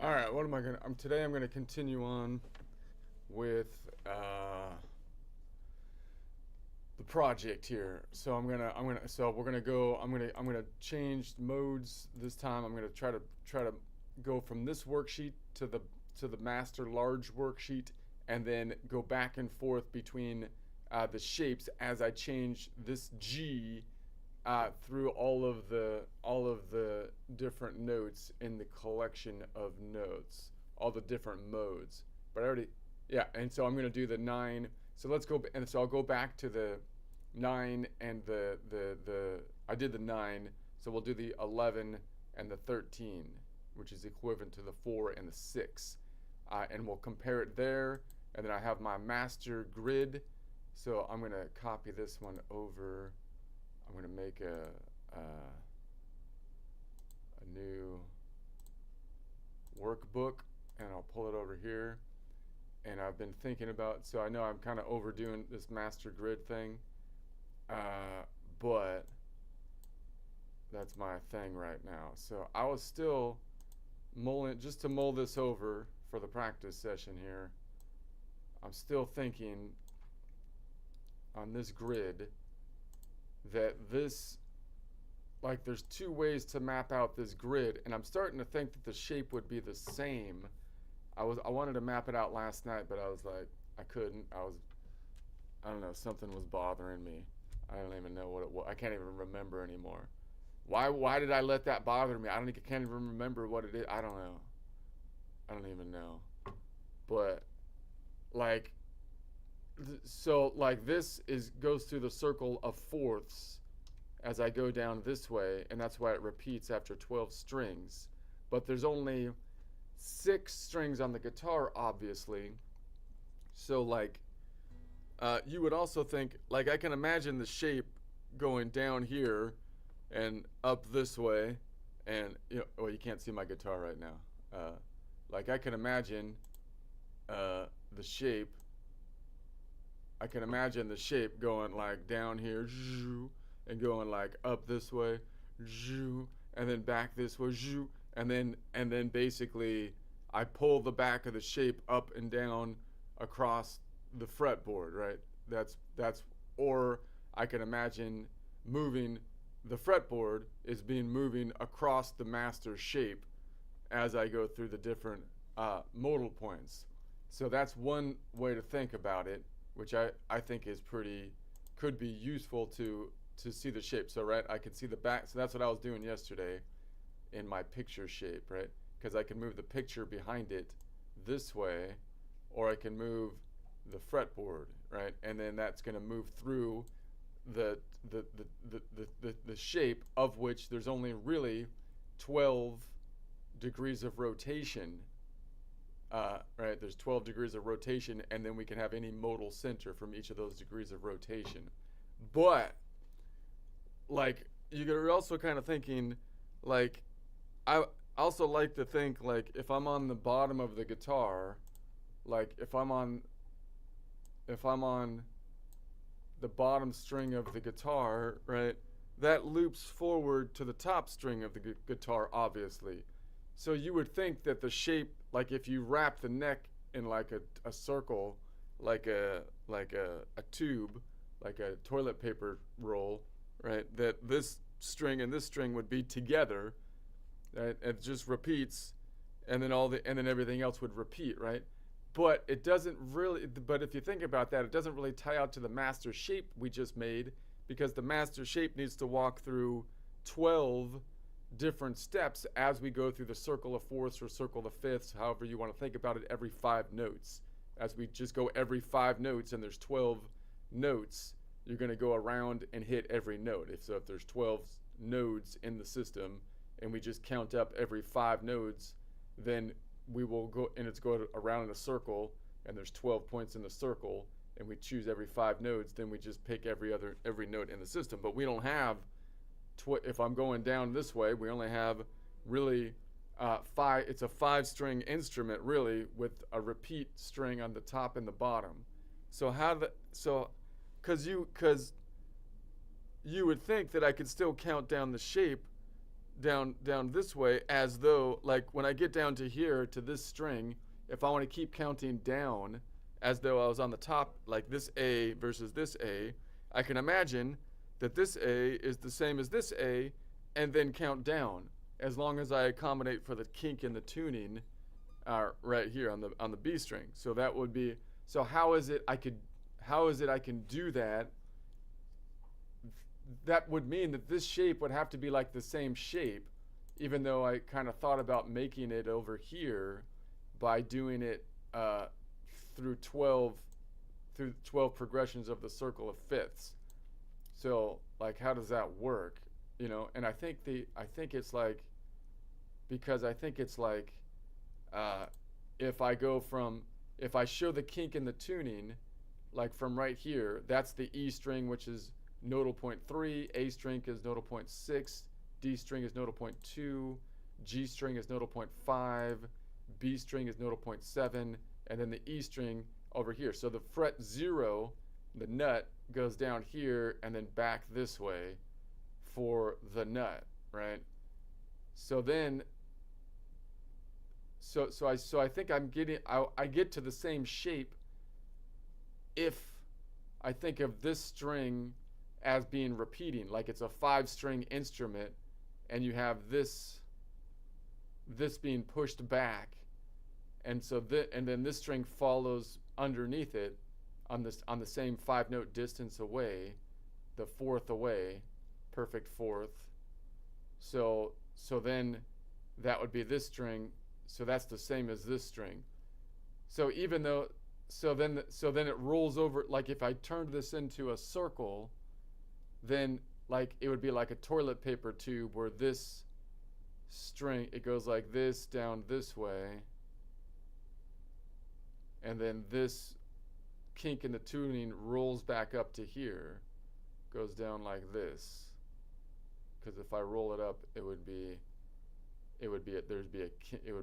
All right, what am I gonna? Today I'm gonna continue on with the project here. So we're gonna go. I'm gonna change modes this time. I'm gonna try to go from this worksheet to the master large worksheet, and then go back and forth between the shapes as I change this G through all of the different notes in the collection of notes, all the different modes. But I already, yeah, and so I'm gonna do the 9. So let's go, and so I'll go back to the 9 and the I did the 9, so we'll do the 11 and the 13, which is equivalent to the 4 and the 6, and we'll compare it there. And then I have my master grid, so I'm gonna copy this one over. I'm going to make a new workbook, and I'll pull it over here. And I've been thinking about, so I know I'm kind of overdoing this master grid thing, but that's my thing right now. So I was still mulling, just to mull this over for the practice session here, I'm still thinking on this grid that this, like, there's 2 ways to map out this grid, and I'm starting to think that the shape would be the same. I wanted to map it out last night, but I was like, I couldn't. I don't know, something was bothering me. I don't even know what it was. I can't even remember anymore. Why did I let that bother me? I can't even remember what it is. I don't know. I don't even know. But like, so like this goes through the circle of fourths as I go down this way, and that's why it repeats after 12 strings. But there's only 6 strings on the guitar, obviously. So like, you would also think, like, I can imagine the shape going down here and up this way, and well, you can't see my guitar right now. Like, I can imagine the shape. I can imagine the shape going like down here and going like up this way and then back this way and then basically I pull the back of the shape up and down across the fretboard, right? That's or I can imagine moving the fretboard is being moving across the master shape as I go through the different modal points. So that's one way to think about it, which I think is pretty, could be useful to see the shape. So right, I can see the back. So that's what I was doing yesterday in my picture shape, right? Because I can move the picture behind it this way, or I can move the fretboard, right? And then that's going to move through the the shape, of which there's only really 12 degrees of rotation, right? There's 12 degrees of rotation, and then we can have any modal center from each of those degrees of rotation. But like, you're also kind of thinking, like, I also like to think, like, if I'm on the bottom of the guitar, like if I'm on the bottom string of the guitar, right, that loops forward to the top string of the guitar, obviously. So you would think that the shape, like if you wrap the neck in like a circle, like a tube, like a toilet paper roll, right, that this string and this string would be together, right? It just repeats, and then everything else would repeat, right? But it doesn't really, but if you think about that, it doesn't really tie out to the master shape we just made, because the master shape needs to walk through 12 different steps as we go through the circle of fourths or circle of fifths, however you want to think about it, every 5 notes. As we just go every 5 notes, and there's 12 notes, you're going to go around and hit every note. If there's 12 nodes in the system, and we just count up every 5 nodes, then we will go, and it's going around in a circle, and there's 12 points in the circle, and we choose every 5 nodes, then we just pick every note in the system. But we don't have, if I'm going down this way, we only have really 5, it's a 5-string instrument really, with a repeat string on the top and the bottom. So because you would think that I could still count down the shape down this way, as though, like, when I get down to here to this string, if I want to keep counting down as though I was on the top, like this A versus this A, I can imagine that this A is the same as this A, and then count down, as long as I accommodate for the kink in the tuning right here on the B string. So that would be, so how is it I can do that? That would mean that this shape would have to be like the same shape, even though I kind of thought about making it over here by doing it through 12 progressions of the circle of fifths. So, like, how does that work? You know, and I think it's like, because I think it's like, if I show the kink in the tuning, like from right here, that's the E string, which is nodal point 3, A string is nodal point 6, D string is nodal point 2, G string is nodal point 5, B string is nodal point 7, and then the E string over here. So the fret 0, the nut, goes down here and then back this way for the nut, right? So then, so I think I get to the same shape if I think of this string as being repeating, like it's a 5-string instrument, and you have this being pushed back, and so and then this string follows underneath it on the same 5-note distance away, the fourth away, perfect fourth. So then that would be this string. So that's the same as this string. So even though, so then it rolls over, like if I turned this into a circle, then like it would be like a toilet paper tube, where this string, it goes like this down this way, and then this kink in the tuning rolls back up to here, goes down like this. Because if I roll it up, it would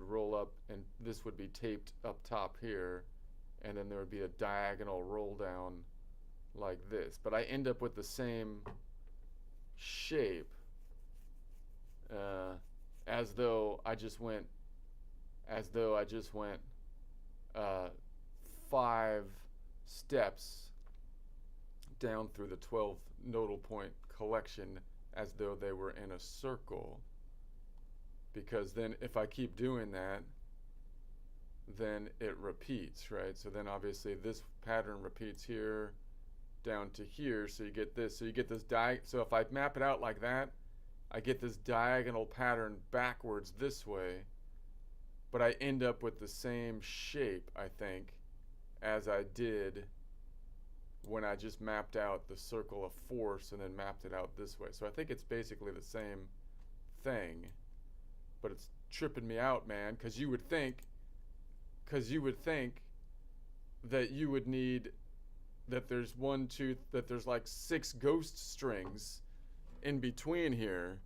roll up, and this would be taped up top here, and then there would be a diagonal roll down like this. But I end up with the same shape, as though I just went 5 steps down through the 12 nodal point collection as though they were in a circle, because then if I keep doing that, then it repeats, right? So then obviously this pattern repeats here down to here, so you get this. So you get this so if I map it out like that, I get this diagonal pattern backwards this way, but I end up with the same shape, I think, as I did when I just mapped out the circle of force and then mapped it out this way. So I think it's basically the same thing, but it's tripping me out, man, because you would think that you would need that there's that there's like 6 ghost strings in between here,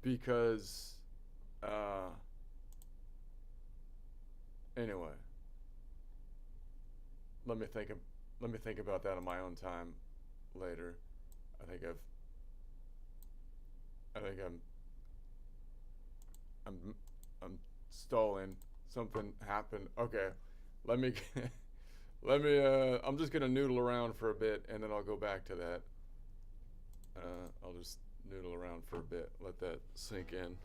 because anyway, let me think about that on my own time later. I think I'm stalling. Something happened. Okay, let me I'm just gonna noodle around for a bit, and then I'll go back to that. I'll just noodle around for a bit, let that sink in.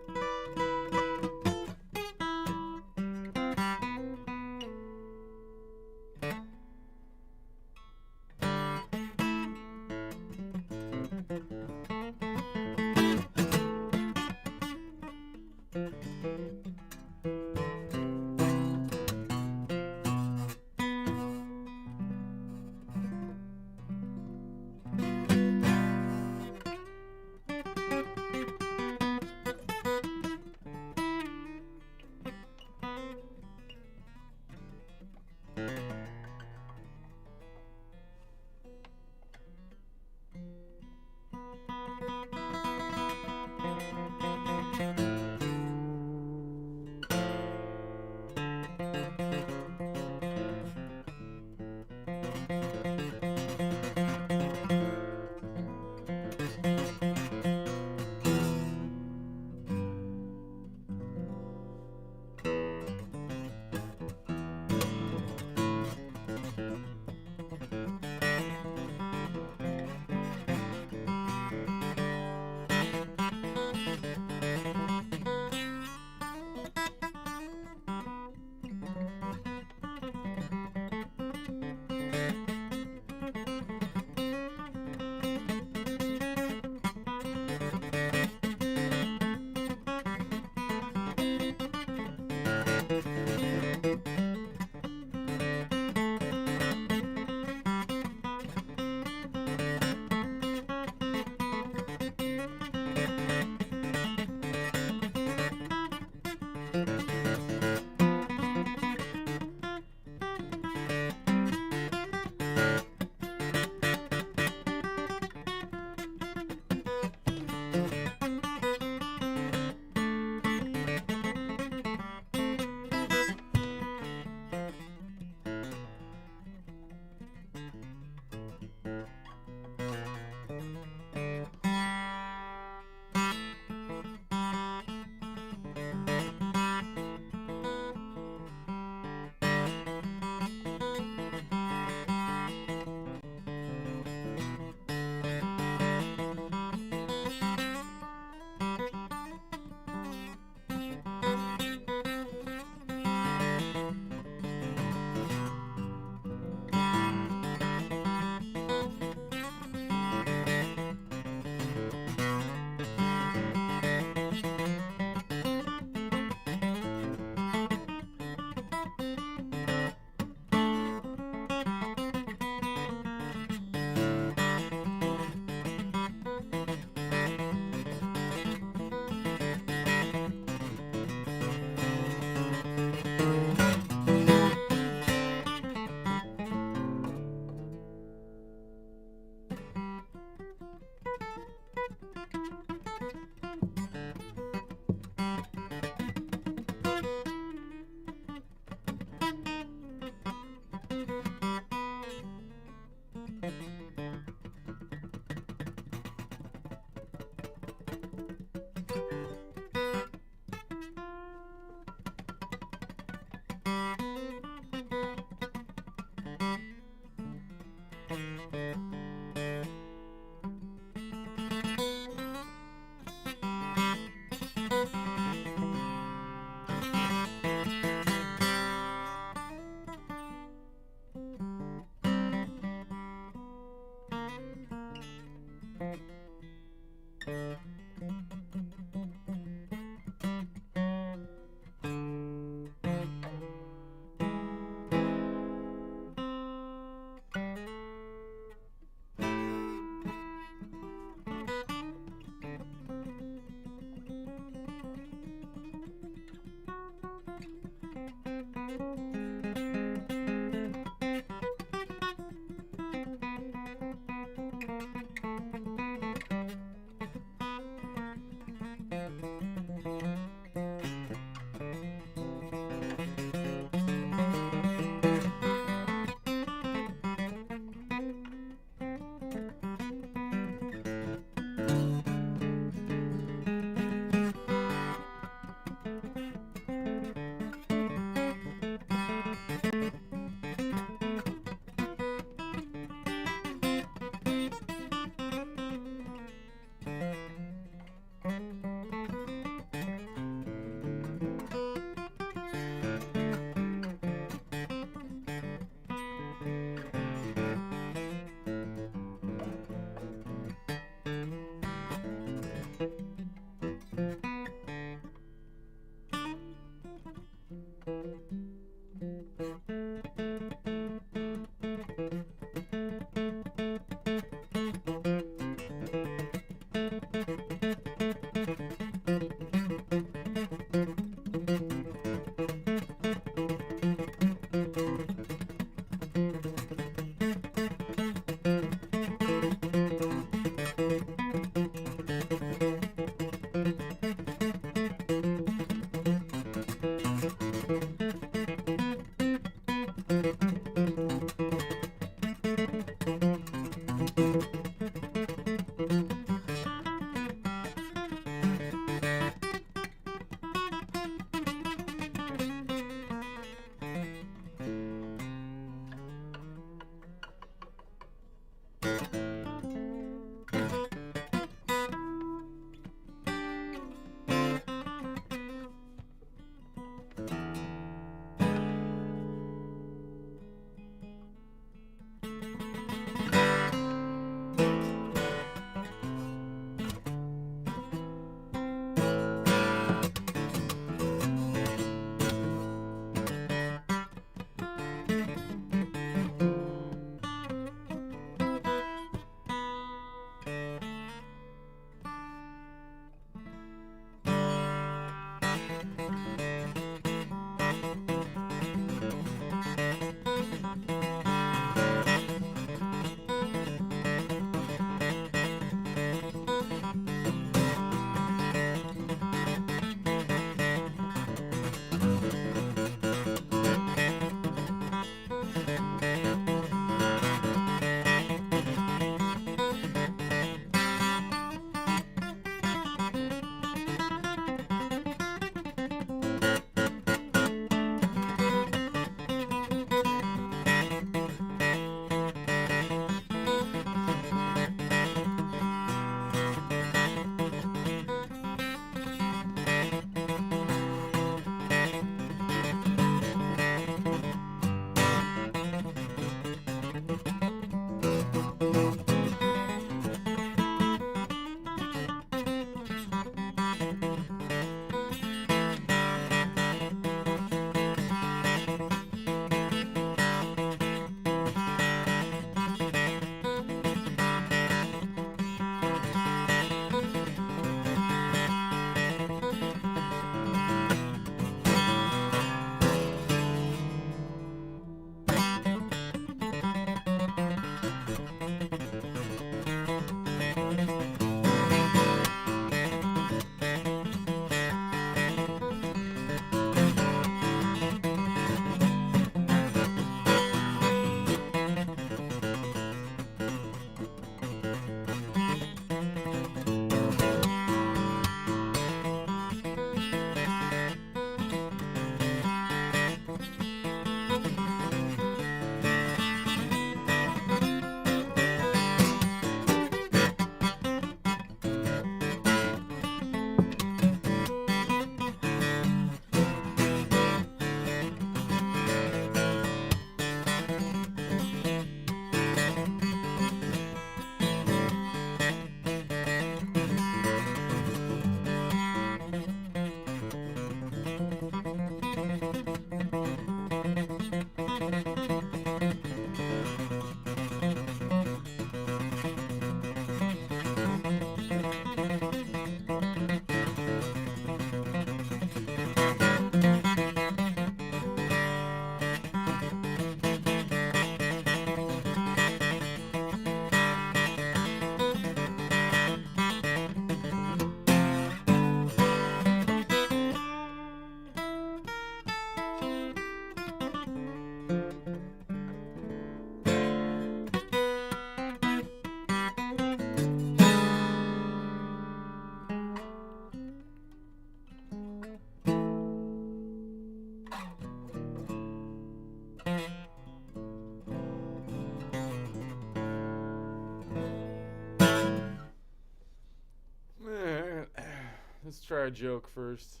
Let's try a joke first.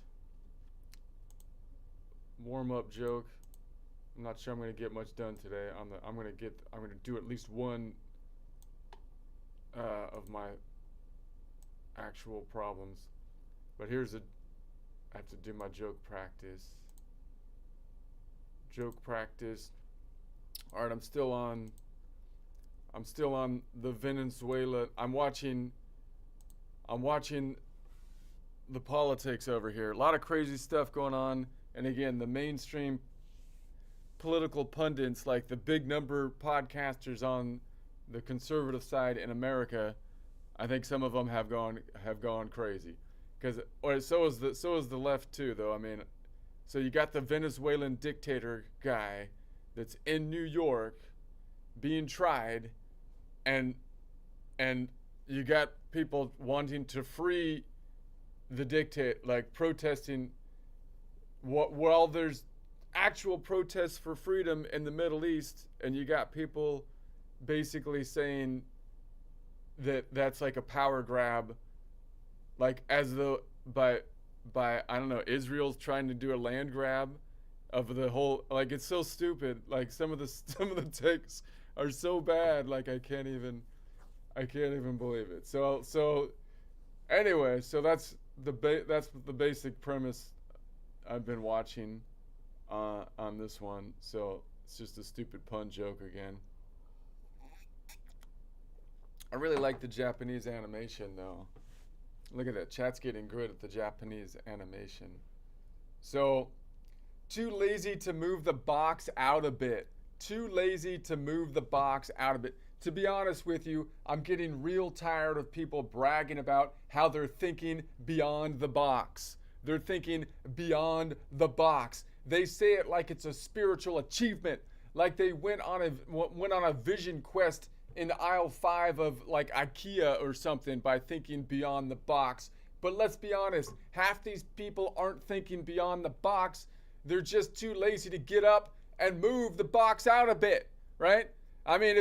Warm up joke. I'm not sure I'm gonna get much done today. I'm gonna do at least one of my actual problems. But I have to do my joke practice. Joke practice. All right, I'm still on the Venezuela. I'm watching the politics over here. A lot of crazy stuff going on. And again, the mainstream political pundits, like the big number podcasters on the conservative side in America, I think some of them have gone crazy. So is the left too, though. I mean, so you got the Venezuelan dictator guy that's in New York being tried, and you got people wanting to free the dictator, like protesting. While there's actual protests for freedom in the Middle East, and you got people basically saying that that's like a power grab, like as though by I don't know, Israel's trying to do a land grab of the whole, like it's so stupid. Like some of the takes are so bad, like I can't even believe it. So anyway, so that's the basic premise I've been watching on this one. So it's just a stupid pun joke again. I really like the Japanese animation though. Look at that. Chat's getting good at the Japanese animation. So, too lazy to move the box out a bit. Too lazy to move the box out a bit. To be honest with you, I'm getting real tired of people bragging about how they're thinking beyond the box. They're thinking beyond the box. They say it like it's a spiritual achievement, like they went on a vision quest in aisle 5 of like IKEA or something by thinking beyond the box. But let's be honest, half these people aren't thinking beyond the box. They're just too lazy to get up and move the box out a bit, right? I mean,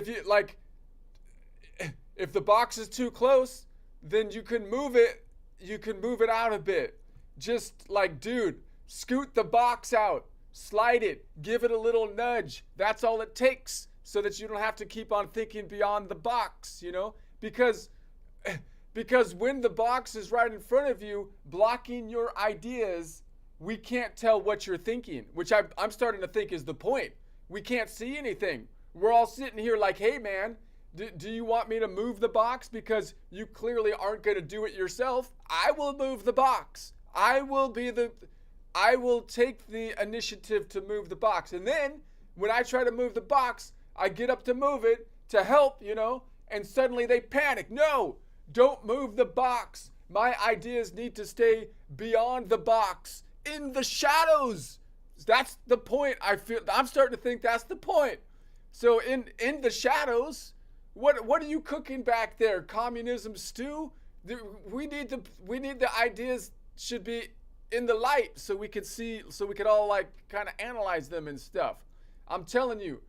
if the box is too close, then you can move it out a bit. Just like, dude, scoot the box out, slide it, give it a little nudge. That's all it takes, so that you don't have to keep on thinking beyond the box, you know? Because when the box is right in front of you, blocking your ideas, we can't tell what you're thinking, which I'm starting to think is the point. We can't see anything. We're all sitting here like, hey man, do you want me to move the box? Because you clearly aren't going to do it yourself. I will move the box. I will take the initiative to move the box. And then when I try to move the box, I get up to move it to help, you know, and suddenly they panic. No, don't move the box. My ideas need to stay beyond the box, in the shadows. That's the point. I'm starting to think that's the point. So in the shadows, what are you cooking back there? Communism stew? We need the ideas should be in the light so we could see, so we could all like kind of analyze them and stuff. I'm telling you,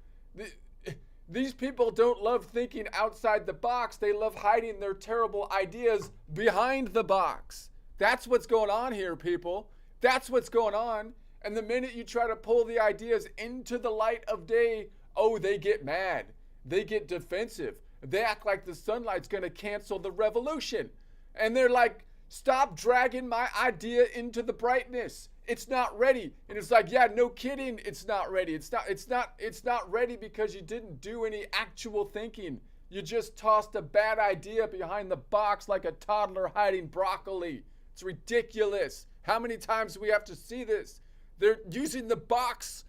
these people don't love thinking outside the box. They love hiding their terrible ideas behind the box. That's what's going on here, people. That's what's going on. And the minute you try to pull the ideas into the light of day, oh, they get mad. They get defensive. They act like the sunlight's going to cancel the revolution. And they're like, stop dragging my idea into the brightness. It's not ready. And it's like, yeah, no kidding, it's not ready. It's not ready because you didn't do any actual thinking. You just tossed a bad idea behind the box like a toddler hiding broccoli. It's ridiculous. How many times do we have to see this? They're using the box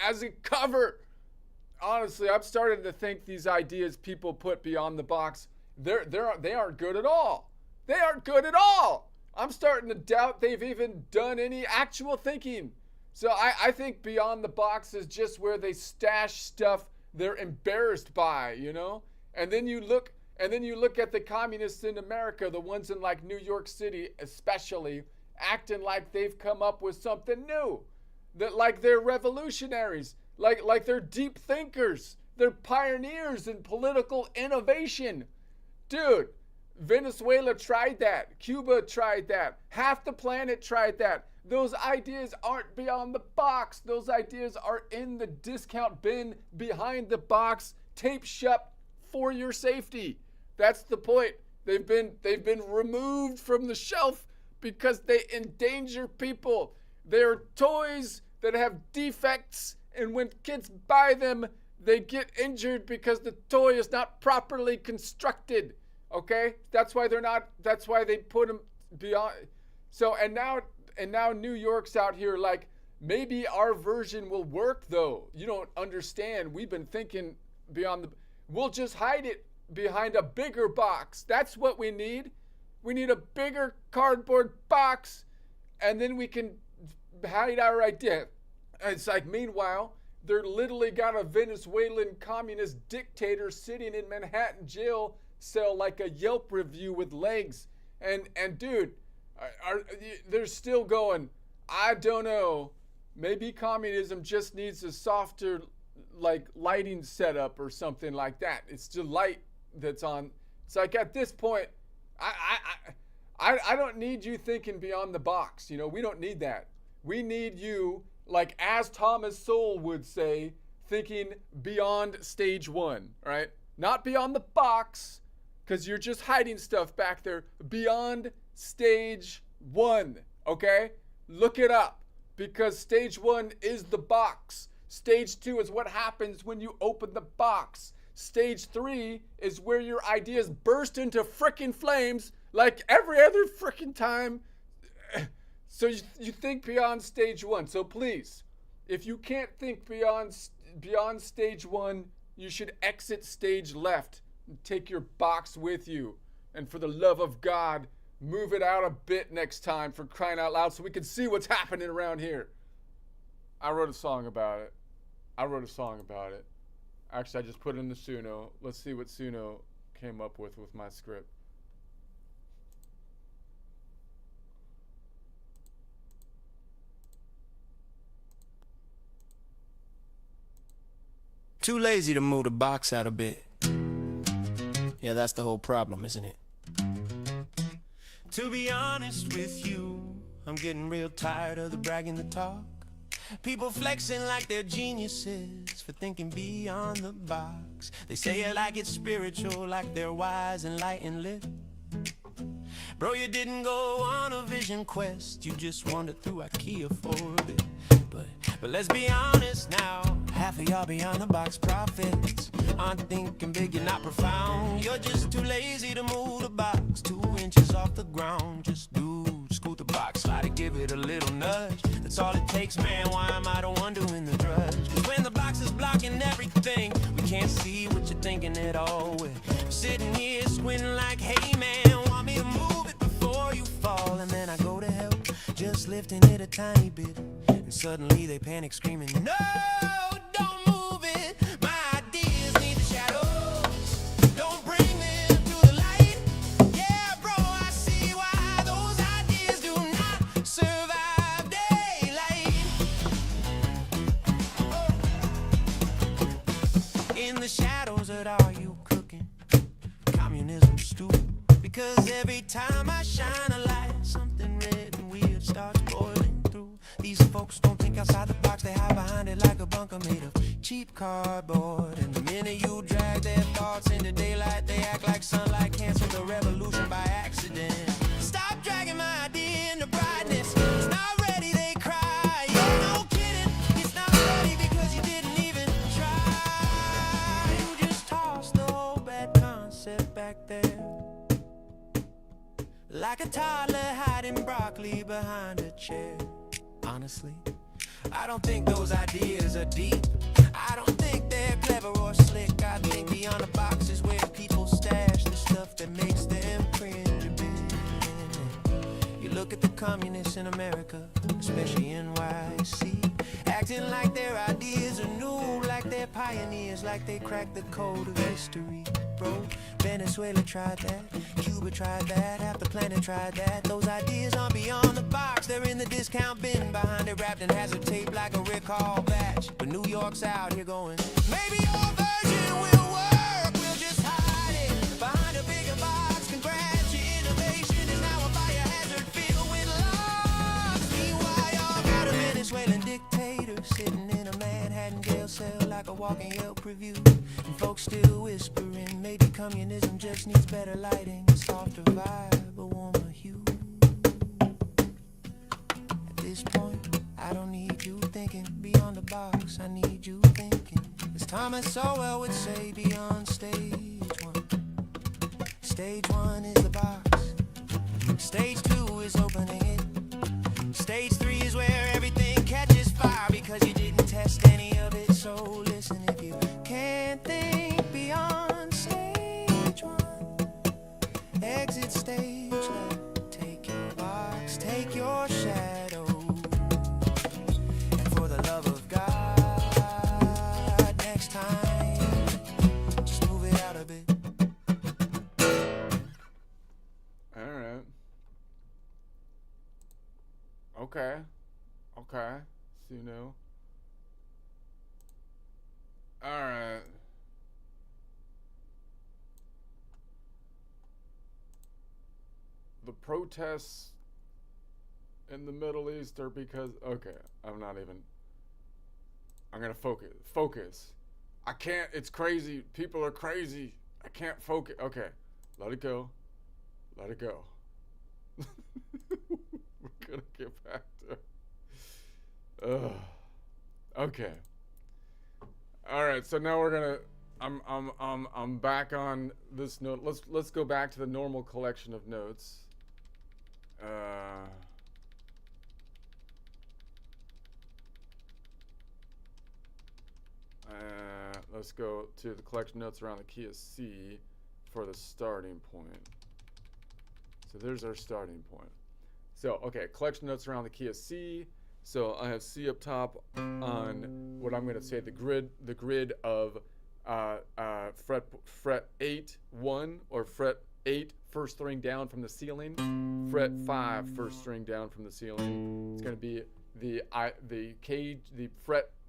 as a cover. Honestly, I'm starting to think these ideas people put beyond the box, they aren't good at all. They aren't good at all. I'm starting to doubt they've even done any actual thinking. So I think beyond the box is just where they stash stuff they're embarrassed by, you know? And then you look at the communists in America, the ones in like New York City especially, acting like they've come up with something new. That like they're revolutionaries, like they're deep thinkers. They're pioneers in political innovation. Dude, Venezuela tried that. Cuba tried that. Half the planet tried that. Those ideas aren't beyond the box. Those ideas are in the discount bin behind the box, taped shut for your safety. That's the point. They've been removed from the shelf because they endanger people. They're toys that have defects, and when kids buy them, they get injured because the toy is not properly constructed. Okay? That's why they put them beyond. So, and now New York's out here like, maybe our version will work though. You don't understand. We've been thinking we'll just hide it behind a bigger box. That's what we need. We need a bigger cardboard box, and then we can hide our idea. And it's like, meanwhile, they're literally got a Venezuelan communist dictator sitting in Manhattan jail cell like a Yelp review with legs. And dude, they're still going, I don't know, maybe communism just needs a softer like lighting setup or something like that. It's the light that's on. It's like, at this point, I don't need you thinking beyond the box. You know, we don't need that. We need you, like as Thomas Sowell would say, thinking beyond stage one, right? Not beyond the box, because you're just hiding stuff back there. Beyond stage one, okay? Look it up, because stage one is the box. Stage two is what happens when you open the box. Stage three is where your ideas burst into frickin' flames like every other frickin' time. So you think beyond stage one. So please, if you can't think beyond stage one, you should exit stage left and take your box with you. And for the love of God, move it out a bit next time, for crying out loud, so we can see what's happening around here. I wrote a song about it. Actually, I just put it in the Suno. Let's see what Suno came up with my script. Too lazy to move the box out a bit. Yeah, that's the whole problem, isn't it? To be honest with you, I'm getting real tired of the bragging the talk. People flexing like they're geniuses for thinking beyond the box. They say it like it's spiritual, like they're wise and light and lit. Bro, you didn't go on a vision quest, you just wandered through IKEA for a bit. But let's be honest now, half of y'all beyond the box prophets aren't thinking big, you're not profound. You're just too lazy to move the box 2 inches off the ground. Just scoot the box, slide it, give it a little nudge. That's all it takes, man. Why am I the one doing the drudge? 'Cause when the box is blocking everything, we can't see what you're thinking at all. We're sitting here squinting like, hey man, want me to move it before you fall? And then I go to help, just lifting it a tiny bit, and suddenly they panic screaming, no, don't move it. My ideas need the shadows, don't bring them to the light. Yeah, bro, I see why those ideas do not survive daylight. In the shadows, what are you cooking? Communism stew. Because every time I shine a light, something red and weird starts boiling through. These folks don't think outside the box, they hide behind it like a bunker made of cheap cardboard. And the minute you drag their thoughts into daylight, they act like sunlight canceled the revolution by accident. Stop dragging my idea into brightness. It's not ready, they cry. Yeah, no kidding, it's not ready because you didn't even try. You just tossed the whole bad concept back there, like a toddler hiding broccoli behind a chair. Honestly, I don't think those ideas are deep. I don't think they're clever or slick. I think beyond the box is where people stash the stuff that makes them cringe a bit. You look at the communists in America, especially NYC, acting like their ideas are new, like they're pioneers, like they cracked the code of history. Bro, Venezuela tried that, Cuba tried that, half the planet tried that. Those ideas aren't beyond the box, they're in the discount bin behind it, wrapped in hazard tape like a recall batch. But New York's out here going, maybe your version will work, we'll just hide it behind a bigger box. Congrats. talking Yelp review. And folks still whispering, maybe communism just needs better lighting, a softer vibe, a warmer hue. At this point, I don't need you thinking beyond the box, I need you thinking. As Thomas Sowell would say, beyond stage one. Stage one is the box. Stage two is opening it. Stage three is where everything catches fire because you didn't test any of it. So listen, if you can't think beyond stage one, exit stage left. Take your box, take your shadow. And for the love of God, next time, just move it out a bit. Alright. Okay. Okay. So you know. Alright. The protests in the Middle East are because, okay, I'm gonna focus. I can't, it's crazy. People are crazy. I can't focus. Okay. Let it go. Let it go. We're gonna get back to. Okay. All right. So now we're gonna. I'm back on this note. Let's go back to the normal collection of notes. Let's go to the collection notes around the key of C for the starting point. So there's our starting point. So, okay, collection notes around the key of C. So I have C up top on what I'm going to say the grid of fret 8 1 or fret 8 first string down from the ceiling, fret 5 first string down from the ceiling. It's going to be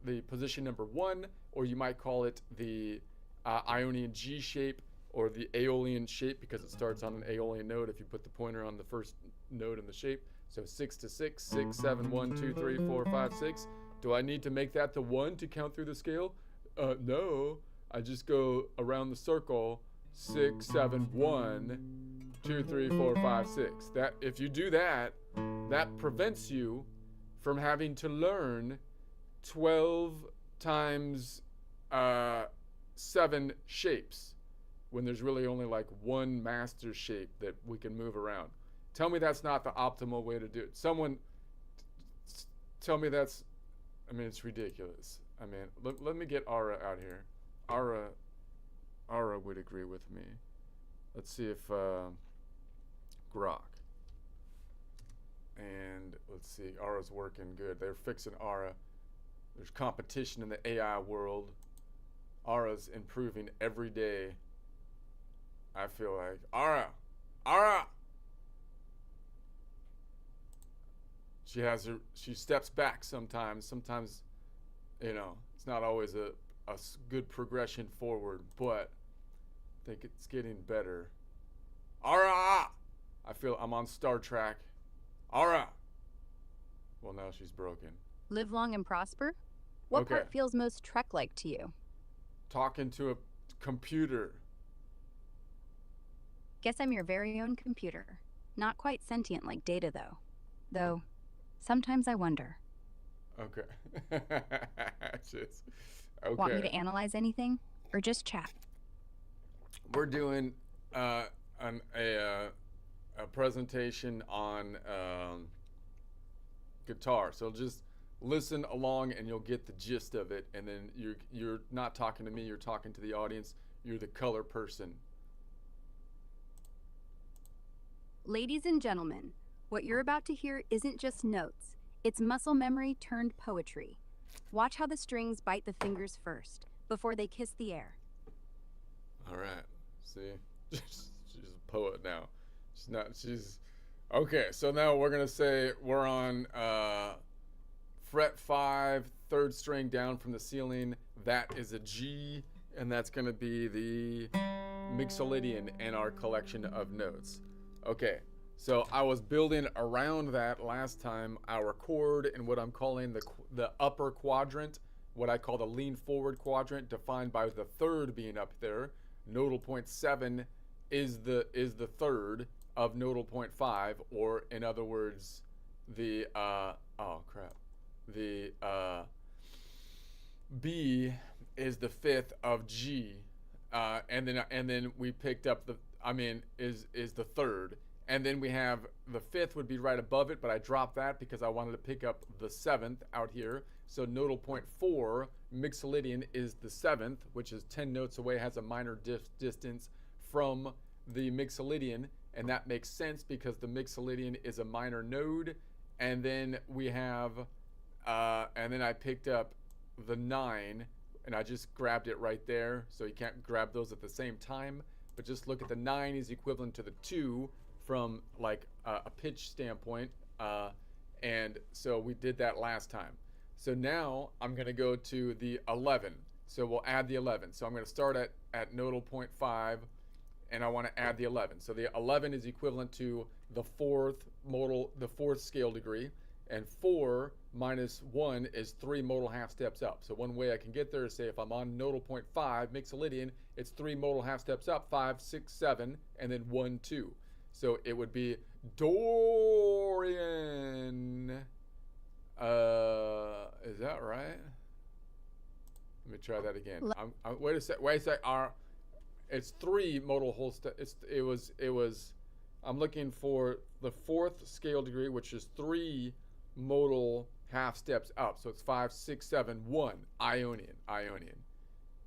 the position number 1, or you might call it the Ionian G shape or the Aeolian shape because it starts on an Aeolian note if you put the pointer on the first note in the shape. So 6 to 6, 6, 7, 1, 2, 3, 4, 5, 6. Do I need to make that the 1 to count through the scale? No. I just go around the circle 6, 7, 1, 2, 3, 4, 5, 6. That if you do that, that prevents you from having to learn 12 times 7 shapes when there's really only like one master shape that we can move around. Tell me that's not the optimal way to do it. Someone tell me that's, I mean, it's ridiculous. I mean, let me get Ara out here. Ara would agree with me. Let's see if Grok. And let's see, Ara's working good. They're fixing Ara. There's competition in the AI world. Ara's improving every day. I feel like Ara. She steps back sometimes. Sometimes, you know, it's not always a good progression forward, but I think it's getting better. Ara! I feel I'm on Star Trek. Ara! Well, now she's broken. Live long and prosper? What part feels most Trek-like to you? Talking to a computer. Guess I'm your very own computer. Not quite sentient like Data, though. Though, sometimes I wonder. Okay. Want me to analyze anything? Or just chat? We're doing a presentation on guitar. So just listen along and you'll get the gist of it. And then you're not talking to me, you're talking to the audience. You're the color person. Ladies and gentlemen, what you're about to hear isn't just notes. It's muscle memory turned poetry. Watch how the strings bite the fingers first, before they kiss the air. All right. See? She's a poet now. She's... Okay, so now we're going to say we're on fret 5, 3rd string down from the ceiling. That is a G, and that's going to be the Mixolydian in our collection of notes. Okay, so I was building around that last time, our chord and what I'm calling the upper quadrant what I call the lean forward quadrant, defined by the third being up there. Nodal point 7 is the third of nodal point 5, or in other words, the B is the fifth of G, and then we picked up is the third, and then we have the fifth would be right above it, but I dropped that because I wanted to pick up the seventh out here. So nodal point 4, Mixolydian, is the seventh, which is 10 notes away, has a minor distance from the Mixolydian, and that makes sense because the Mixolydian is a minor node. And then we have, and then I picked up the 9, and I just grabbed it right there. So you can't grab those at the same time, but just look at the 9 is equivalent to the 2 from like a pitch standpoint. And so we did that last time. So now I'm going to go to the 11. So we'll add the 11. So I'm going to start at nodal point 5, and I want to add the 11. So the 11 is equivalent to the fourth scale degree, and 4 minus 1 is 3 modal half steps up. So one way I can get there is say if I'm on nodal point 5, Mixolydian, it's 3 modal half steps up, 5, 6, 7, and then 1, 2. So it would be Dorian. Is that right? Let me try that again. Wait a sec. It's 3 modal whole step. It was. I'm looking for the fourth scale degree, which is 3 modal half steps up. So it's 5, 6, 7, 1. Ionian.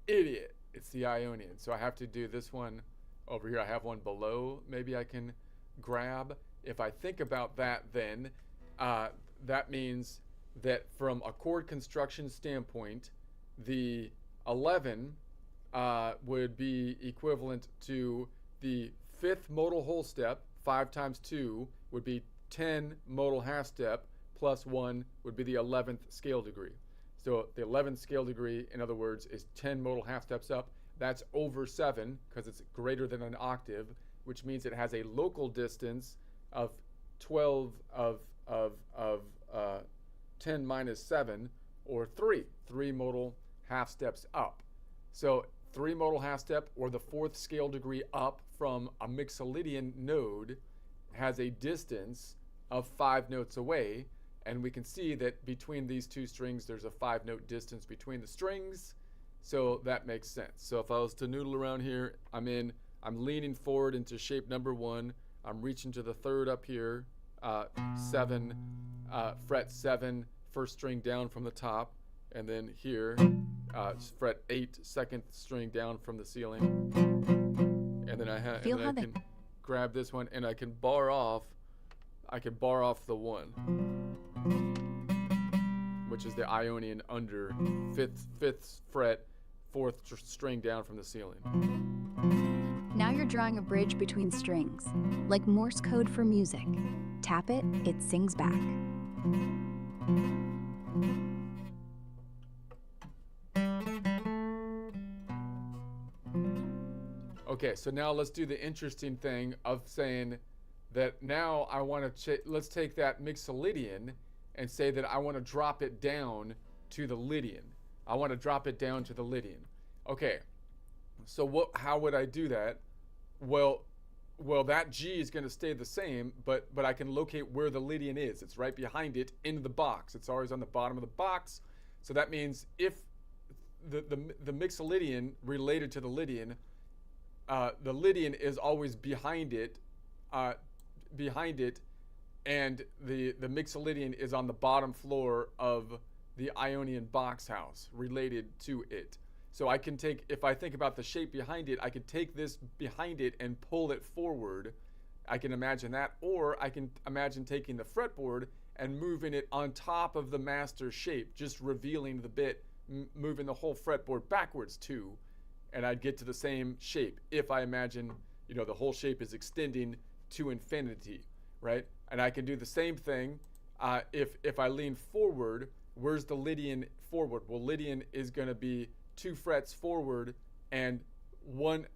Idiot. It's the Ionian. So I have to do this one over here. I have one below. Maybe I can grab. If I think about that, then that means that from a chord construction standpoint, the 11 would be equivalent to the 5th modal whole step. 5 times 2 would be 10 modal half step, plus 1 would be the 11th scale degree. So the 11th scale degree, in other words, is 10 modal half steps up. That's over 7 because it's greater than an octave, which means it has a local distance of 12 of 10 minus 7, or 3 modal half steps up. So 3 modal half step, or the 4th scale degree up from a Mixolydian node, has a distance of 5 notes away, and we can see that between these two strings there's a 5-note distance between the strings, so that makes sense. So if I was to noodle around here, I'm leaning forward into shape number 1, I'm reaching to the 3rd up here, 7, fret 7, first string down from the top, and then here, fret 8, second string down from the ceiling, and then I can grab this one, and I can bar off the 1, which is the Ionian under 5th fret, 4th string down from the ceiling. Now you're drawing a bridge between strings, like Morse code for music. Tap it, it sings back. Okay, so now let's do the interesting thing of saying that now I want to, let's take that Mixolydian and say that I want to drop it down to the Lydian. I want to drop it down to the Lydian. Okay, so how would I do that? Well, that G is going to stay the same, but I can locate where the Lydian is. It's right behind it in the box. It's always on the bottom of the box. So that means if the Mixolydian related to the Lydian is always behind it, and the Mixolydian is on the bottom floor of the Ionian box house related to it. So I can take, if I think about the shape behind it, I could take this behind it and pull it forward. I can imagine that, or I can imagine taking the fretboard and moving it on top of the master shape, just revealing the bit, moving the whole fretboard backwards too, and I'd get to the same shape if I imagine, the whole shape is extending to infinity, right? And I can do the same thing if I lean forward. Where's the Lydian forward? Well, Lydian is going to be 2 frets forward and 3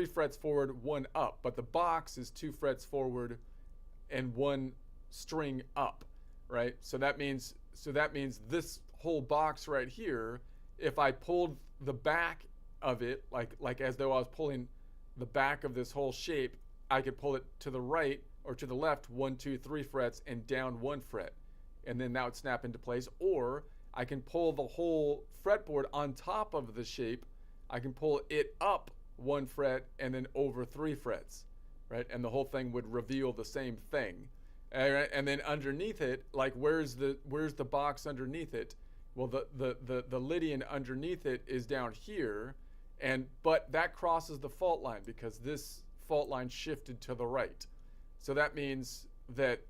frets forward, 1 up, but the box is 2 frets forward and 1 string up, right? So that means this whole box right here, if I pulled the back of it, like as though I was pulling the back of this whole shape, I could pull it to the right or to the left 1, 2, 3 frets and down 1 fret, and then that would snap into place. Or I can pull the whole fretboard on top of the shape. I can pull it up 1 fret and then over 3 frets, right? And the whole thing would reveal the same thing. And then underneath it, like where's the box underneath it? Well, the Lydian underneath it is down here, but that crosses the fault line because this fault line shifted to the right. So that means that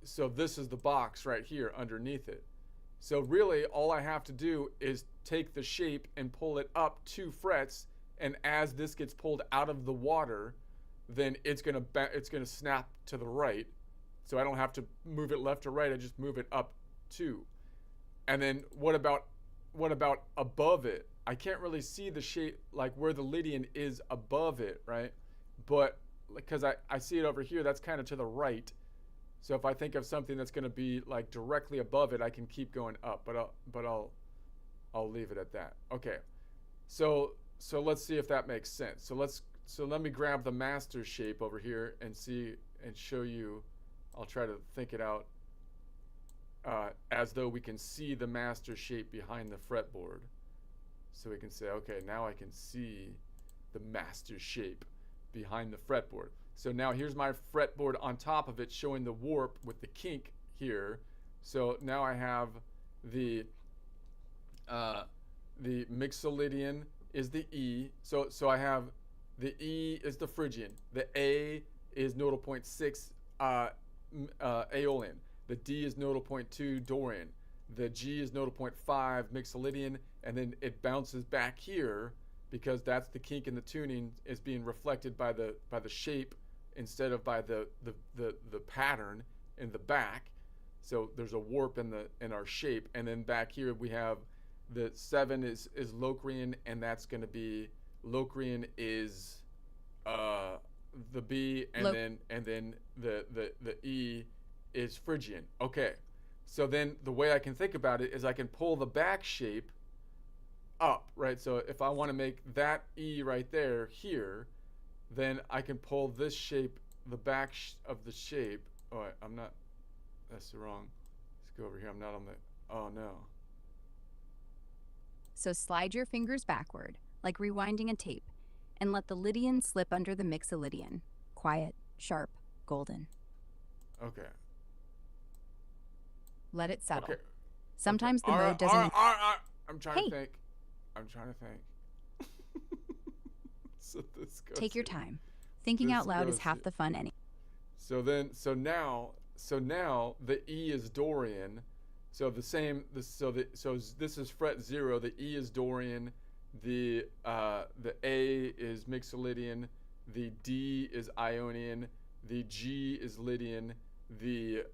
so this is the box right here underneath it. So really all I have to do is take the shape and pull it up 2 frets, and as this gets pulled out of the water, then it's gonna snap to the right. So I don't have to move it left or right, I just move it up 2. And then what about above it? I can't really see the shape, like where the Lydian is above it, right? But because I see it over here, that's kind of to the right. So if I think of something that's going to be like directly above it, I can keep going up, but I'll leave it at that. Okay. So let's see if that makes sense. So let me grab the master shape over here and show you. I'll try to think it out as though we can see the master shape behind the fretboard. So we can say, okay, now I can see the master shape behind the fretboard. So now here's my fretboard on top of it showing the warp with the kink here. So now I have the Mixolydian is the E. So I have the E is the Phrygian. The A is nodal point 6 Aeolian. The D is nodal point 2 Dorian. The G is nodal point 5 Mixolydian, and then it bounces back here because that's the kink in the tuning is being reflected by the shape instead of by the pattern in the back. So there's a warp in our shape, and then back here we have the 7 is Locrian, and that's going to be Locrian is the B, and then the E is Phrygian. Okay, so then the way I can think about it is I can pull the back shape up, right? So if I want to make that E right there here, then I can pull this shape, the back of the shape. Oh, I'm not, that's wrong. Let's go over here. I'm not on the, oh no. So slide your fingers backward, like rewinding a tape, and let the Lydian slip under the Mixolydian. Quiet, sharp, golden. Okay. Let it settle. Okay. Sometimes Okay. the mode doesn't... I'm trying to think. I'm trying to think. So this goes Take your here. time. Thinking This out loud is goes half here. the fun anyway. So now the E is Dorian. So the same. So this is fret 0. The E is Dorian. The A is Mixolydian. The D is Ionian. The G is Lydian. The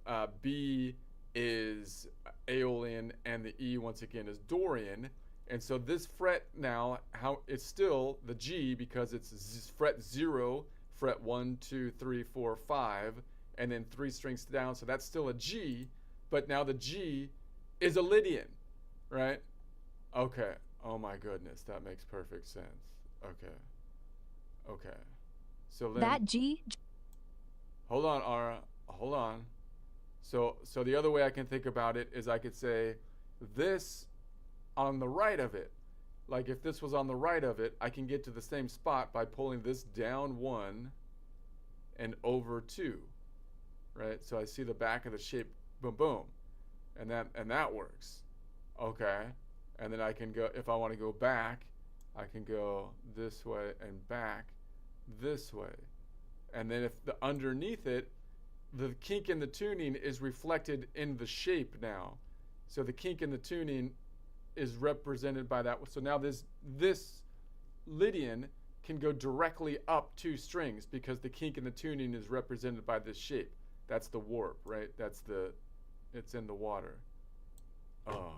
B is Aeolian, and the E once again is Dorian. And so this fret now, how it's still the G because it's fret 0, fret 1, 2, 3, 4, 5, and then 3 strings down. So that's still a G, but now the G is a Lydian, right? Okay. Oh my goodness, that makes perfect sense. Okay. Okay. So then That G... hold on, Ara. Hold on. So the other way I can think about it is I could say this on the right of it. Like if this was on the right of it, I can get to the same spot by pulling this down 1 and over 2. Right? So I see the back of the shape, boom, boom. And that works. Okay. And then I can go, if I want to go back, I can go this way and back this way. And then if the underneath it, the kink in the tuning is reflected in the shape now. So the kink in the tuning is represented by that. So now this Lydian can go directly up 2 strings because the kink in the tuning is represented by this shape. That's the warp, right? It's in the water. Oh.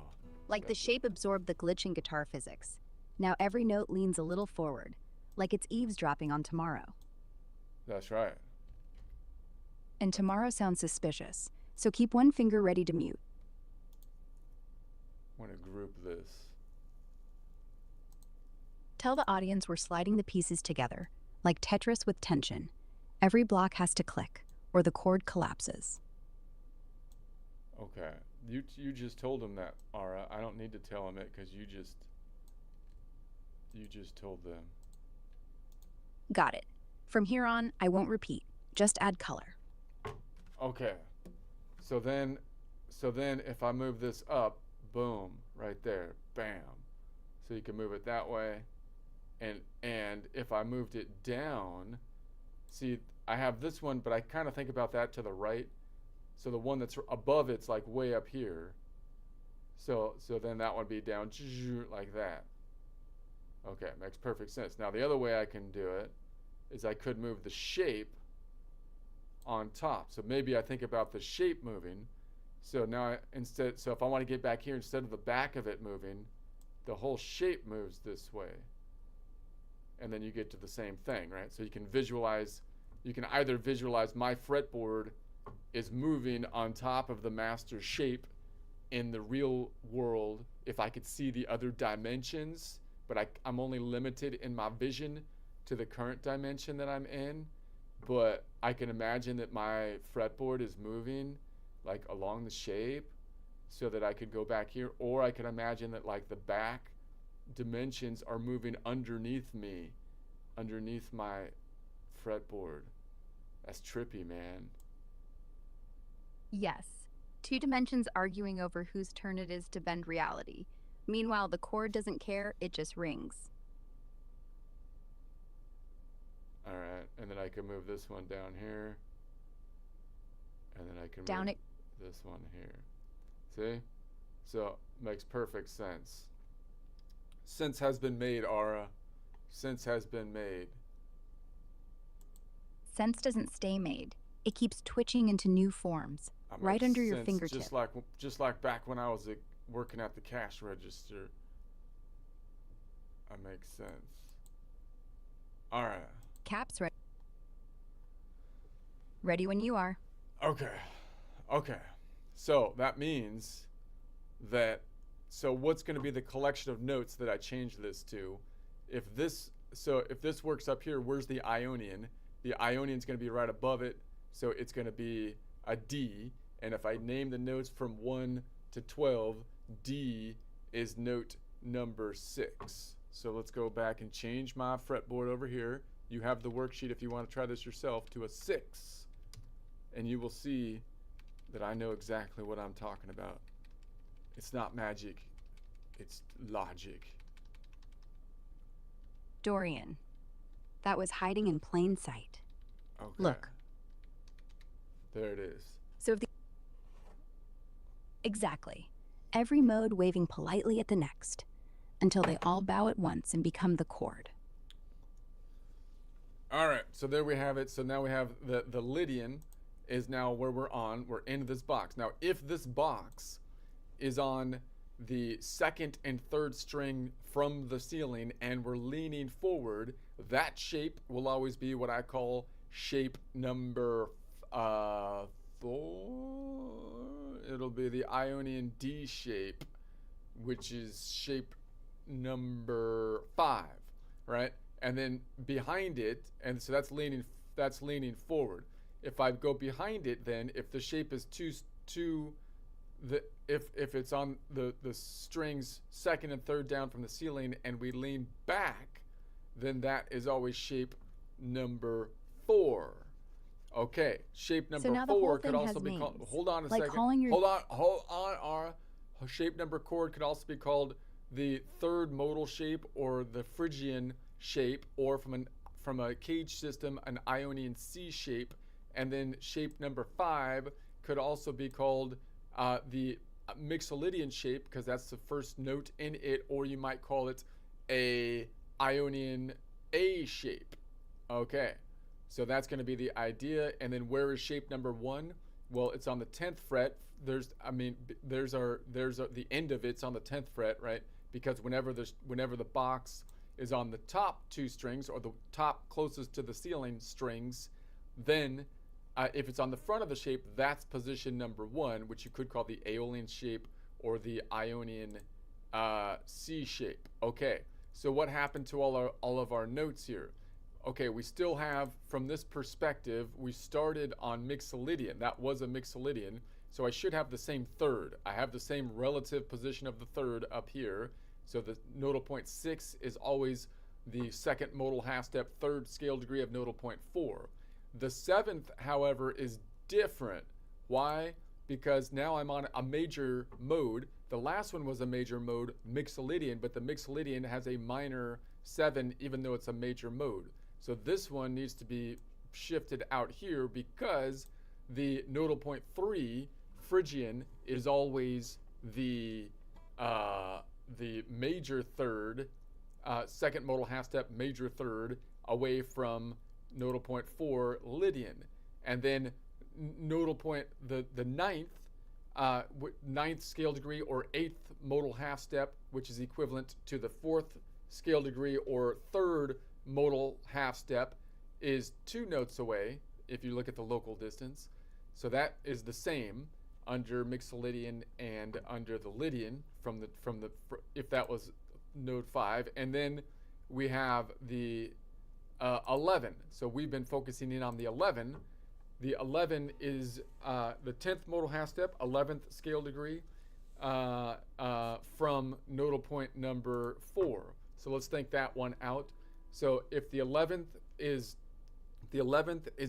Like the shape absorbed the glitch in guitar physics. Now every note leans a little forward, like it's eavesdropping on tomorrow. That's right. And tomorrow sounds suspicious, so keep one finger ready to mute. want to group this. Tell the audience we're sliding the pieces together, like Tetris with tension. Every block has to click, or the chord collapses. Okay. You just told him that, Ara. I don't need to tell him it because you just told them. Got it. From here on, I won't repeat. Just add color. Okay. So then if I move this up, boom, right there, bam. So you can move it that way. And if I moved it down, see, I have this one, but I kind of think about that to the right. So the one that's above it's like way up here. So then that would be down like that. Okay, makes perfect sense. Now the other way I can do it is I could move the shape on top. So maybe I think about the shape moving. So now so if I want to get back here, instead of the back of it moving, the whole shape moves this way. And then you get to the same thing, right? So you can either visualize my fretboard is moving on top of the master shape in the real world if I could see the other dimensions, but I'm only limited in my vision to the current dimension that I'm in. But I can imagine that my fretboard is moving like along the shape so that I could go back here, or I could imagine that like the back dimensions are moving underneath me, underneath my fretboard. That's trippy, man. Yes. Two dimensions arguing over whose turn it is to bend reality. Meanwhile, the chord doesn't care, it just rings. All right, and then I can move this one down here, and then I can Down move it. this one here. See? So makes perfect sense. Sense has been made, Ara. Sense has been made. Sense doesn't stay made. It keeps twitching into new forms, I right make under your sense, fingertip. just like back when I was working at the cash register. That makes sense. All right. Caps ready. Ready when you are. Okay. So that means that, so what's going to be the collection of notes that I change this to? If this works up here, where's the Ionian? The Ionian's going to be right above it, so it's going to be a D. And if I name the notes from 1 to 12, D is note number 6. So let's go back and change my fretboard over here. You have the worksheet if you want to try this yourself, to a 6. And you will see that I know exactly what I'm talking about. It's not magic, it's logic. Dorian. That was hiding in plain sight. Okay. Look. There it is. So if the... Exactly. Every mode waving politely at the next, until they all bow at once and become the chord. All right, so there we have it. So now we have the Lydian is now where we're on. We're in this box. Now, if this box is on the second and third string from the ceiling and we're leaning forward, that shape will always be what I call shape number 4. It'll be the Ionian D shape, which is shape number 5, right? And then behind it, and so that's leaning forward. If I go behind it, then if the shape is if it's on the strings second and third down from the ceiling and we lean back, then that is always shape number 4. Okay, shape number So now the 4 whole could thing also has be called. names. Hold on a Like second. calling your... Hold on, Ara. Shape number chord could also be called the third modal shape or the Phrygian shape, or from a cage system, an Ionian C shape. And then shape number 5 could also be called the Mixolydian shape, because that's the first note in it, or you might call it a Ionian A shape. Okay, so that's going to be the idea. And then where is shape number 1? Well, it's on the 10th fret. The end of it's on the 10th fret, right? Because whenever the box is on the top 2 strings, or the top closest to the ceiling strings, then if it's on the front of the shape, that's position number 1, which you could call the Aeolian shape or the Ionian C shape. Okay, so what happened to all of our notes here? Okay, we still have, from this perspective, we started on Mixolydian. That was a Mixolydian, so I should have the same third. I have the same relative position of the third up here. So the nodal point 6 is always the second modal half step, third scale degree of nodal point 4. The 7th, however, is different. Why? Because now I'm on a major mode. The last one was a major mode, Mixolydian, but the Mixolydian has a minor 7 even though it's a major mode. So this one needs to be shifted out here because the nodal point 3, Phrygian, is always the major third, second modal half step, major third, away from nodal point 4, Lydian. And then nodal point, the ninth scale degree or 8th modal half step, which is equivalent to the 4th scale degree or 3rd modal half step, is 2 notes away if you look at the local distance. So that is the same under Mixolydian and under the Lydian if that was node 5. And then we have the 11. So we've been focusing in on the 11. The 11 is the 10th modal half step, 11th scale degree from nodal point number 4. So let's think that one out. So if the 11th is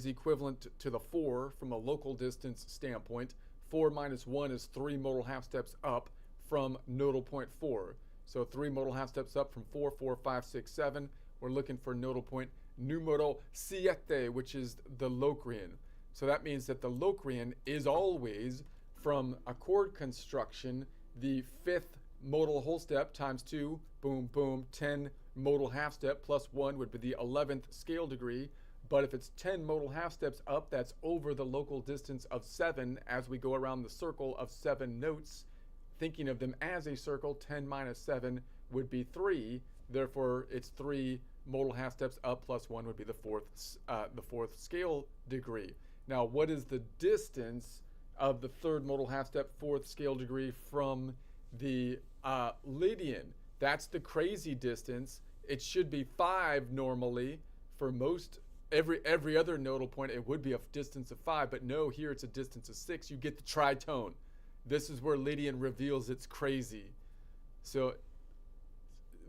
equivalent to the 4 from a local distance standpoint, 4 minus 1 is 3 modal half steps up from nodal point 4. So 3 modal half steps up from 4, 4, 5, 6, 7. We're looking for nodal point numero 7, which is the Locrian. So that means that the Locrian is always, from a chord construction, the 5th modal whole step times 2, boom, boom, 10 modal half step plus 1 would be the 11th scale degree. But if it's 10 modal half steps up, that's over the local distance of 7 as we go around the circle of 7 notes. Thinking of them as a circle, 10 minus 7 would be 3. Therefore, it's 3 modal half steps up plus 1 would be the fourth scale degree. Now, what is the distance of the 3rd modal half step, 4th scale degree from the Lydian? That's the crazy distance. It should be 5 normally. For most, every other nodal point, it would be a distance of 5, but no, here it's a distance of 6. You get the tritone. This is where Lydian reveals its crazy. So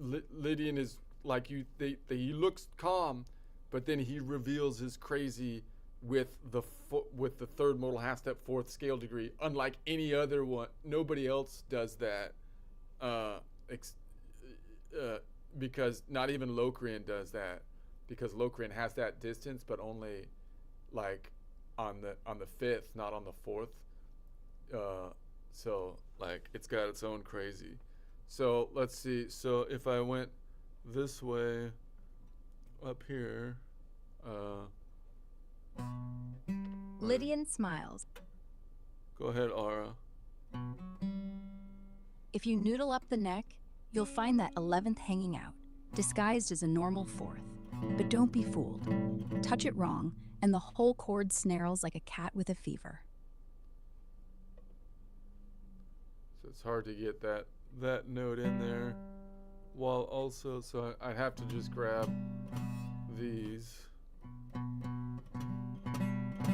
Lydian is like he looks calm, but then he reveals his crazy with the 3rd modal half step, 4th scale degree. Unlike any other one, nobody else does that. Because not even Locrian does that, because Locrian has that distance, but only like on the 5th, not on the 4th. So like it's got its own crazy. So let's see. So if I went this way up here, Lydian smiles. Go ahead, Aura. If you noodle up the neck, you'll find that 11th hanging out, disguised as a normal 4th. But don't be fooled. Touch it wrong, and the whole chord snarls like a cat with a fever. So it's hard to get that note in there, while also, so I'd have to just grab these.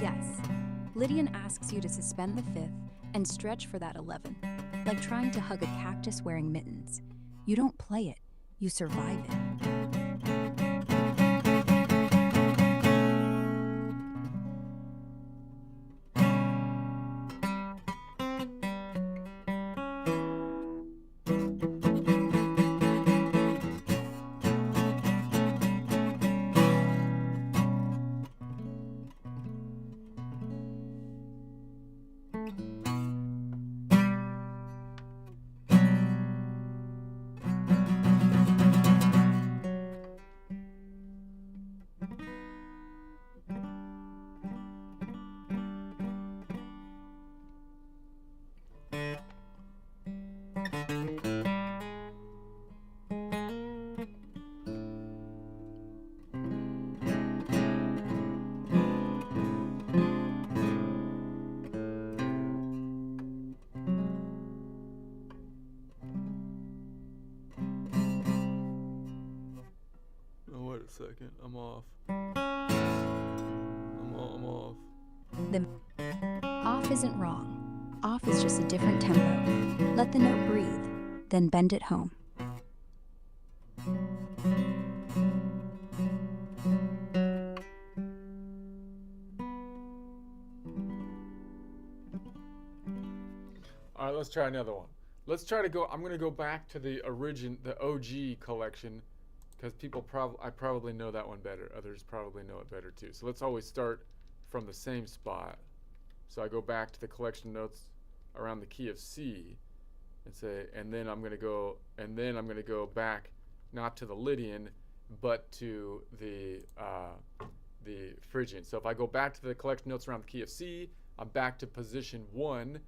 Yes, Lydian asks you to suspend the 5th and stretch for that 11th, like trying to hug a cactus wearing mittens. You don't play it, you survive it. I'm off. I'm off. The off isn't wrong. Off is just a different tempo. Let the note breathe, then bend it home. All right, let's try another one. Let's try to go. I'm gonna go back to the OG collection, because I probably know that one better. Others probably know it better too. So let's always start from the same spot. So I go back to the collection notes around the key of C, and say, and then I'm gonna go back, not to the Lydian, but to the Phrygian. So if I go back to the collection notes around the key of C, I'm back to position 1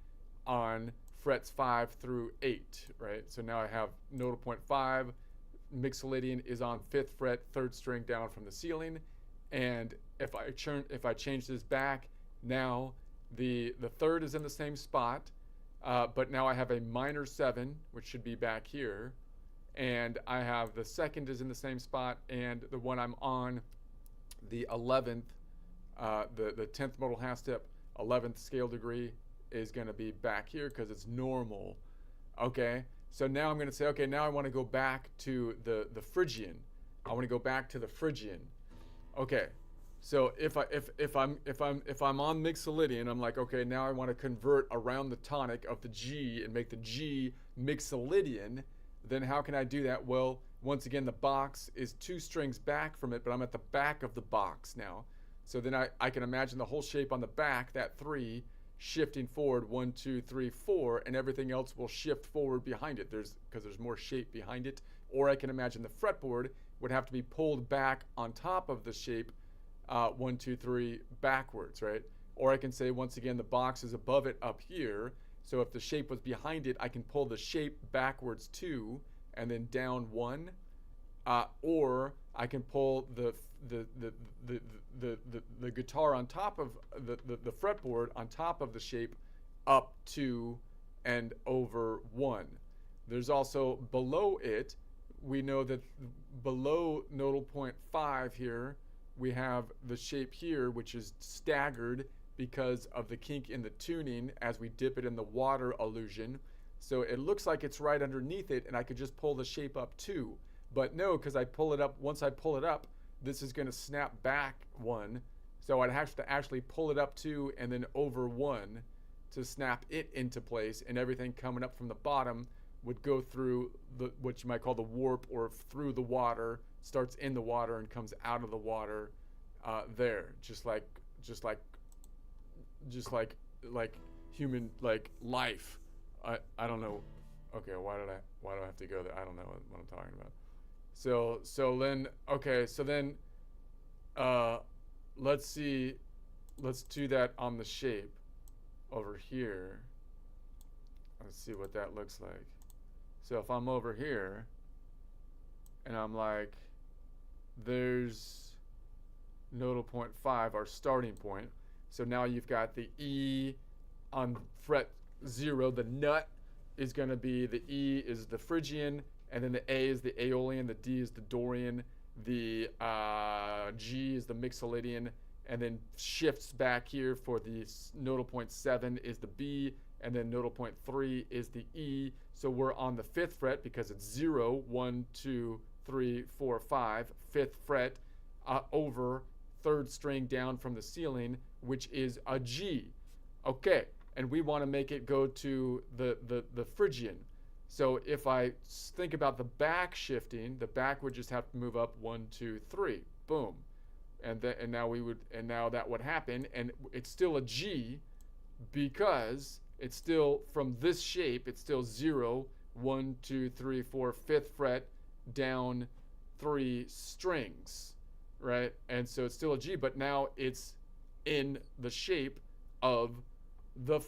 on frets 5 through 8, right? So now I have nodal point 5, Mixolydian is on 5th fret, 3rd string down from the ceiling, and if I change this back, now the 3rd is in the same spot, but now I have a minor 7, which should be back here, and I have the 2nd is in the same spot, and the one I'm on, the 11th, the 10th modal half step, 11th scale degree, is going to be back here because it's normal. Okay, so now I'm going to say, okay, now I want to go back to the Phrygian. I want to go back to the Phrygian. Okay, so if I'm on Mixolydian, I'm like, okay, now I want to convert around the tonic of the G and make the G Mixolydian. Then how can I do that? Well, once again, the box is 2 strings back from it, but I'm at the back of the box now. So then I can imagine the whole shape on the back, that 3, shifting forward 1, 2, 3, 4, and everything else will shift forward behind it. Because there's more shape behind it. Or I can imagine the fretboard would have to be pulled back on top of the shape 1, 2, 3 backwards, right? Or I can say, once again, the box is above it up here. So if the shape was behind it, I can pull the shape backwards 2 and then down 1. Or I can pull the guitar on top of the fretboard on top of the shape up 2 and over 1. There's also below it, we know that below nodal point 5 here, we have the shape here, which is staggered because of the kink in the tuning as we dip it in the water illusion. So it looks like it's right underneath it, and I could just pull the shape up 2. But no, because I pull it up, once I pull it up, this is going to snap back 1. So I'd have to actually pull it up 2 and then over 1 to snap it into place, and everything coming up from the bottom would go through what you might call the warp, or through the water, starts in the water and comes out of the water there, just like human life. I don't know. Okay, why do I have to go there? I don't know what I'm talking about. So then, okay, so then let's do that on the shape over here. Let's see what that looks like. So if I'm over here and I'm like, there's nodal point 5, our starting point. So now you've got the E on fret 0, the nut is going to be, the E is the Phrygian, and then the A is the Aeolian, the D is the Dorian, the G is the Mixolydian, and then shifts back here for the nodal point 7 is the B, and then nodal point 3 is the E. So we're on the 5th fret because it's 0, 1, 2, 3, 4, 5, 5th fret over 3rd string down from the ceiling, which is a G. Okay, and we want to make it go to the Phrygian. So if I think about the back shifting, the back would just have to move up 1, 2, 3, boom, and now that would happen, and it's still a G because it's still from this shape. It's still 0, 1, 2, 3, 4, 5th fret down 3 strings, right? And so it's still a G, but now it's in the shape of the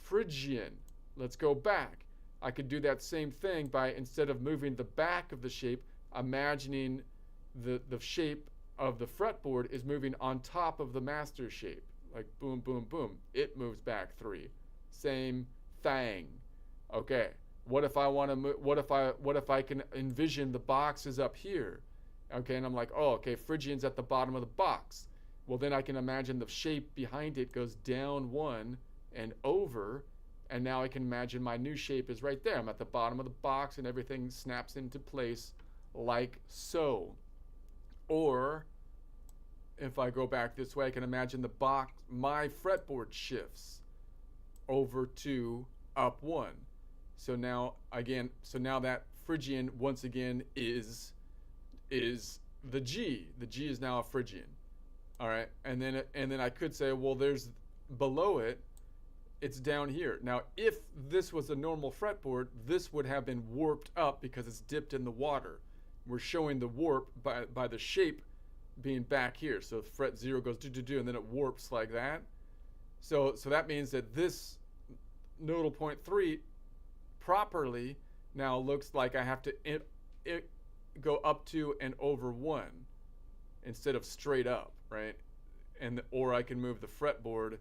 Phrygian. Let's go back. I could do that same thing by, instead of moving the back of the shape, imagining the shape of the fretboard is moving on top of the master shape, like boom, boom, boom. It moves back 3. Same thing. Okay. What if I want to what if I can envision the box is up here, Okay, and I'm like, oh, okay, Phrygian's at the bottom of the box. Well, then I can imagine the shape behind it goes down 1 and over, and now I can imagine my new shape is right there. I'm at the bottom of the box, and everything snaps into place like so. Or if I go back this way, I can imagine the box, my fretboard shifts over to up 1. So now again, now that Phrygian once again is the G. The G is now a Phrygian. All right, and then I could say, well, there's below it, it's down here. Now, if this was a normal fretboard, this would have been warped up because it's dipped in the water. We're showing the warp by the shape being back here. So fret 0 goes do, and then it warps like that. So that means that this nodal point 3 properly now looks like I have to go up to and over 1 instead of straight up, right? Or I can move the fretboard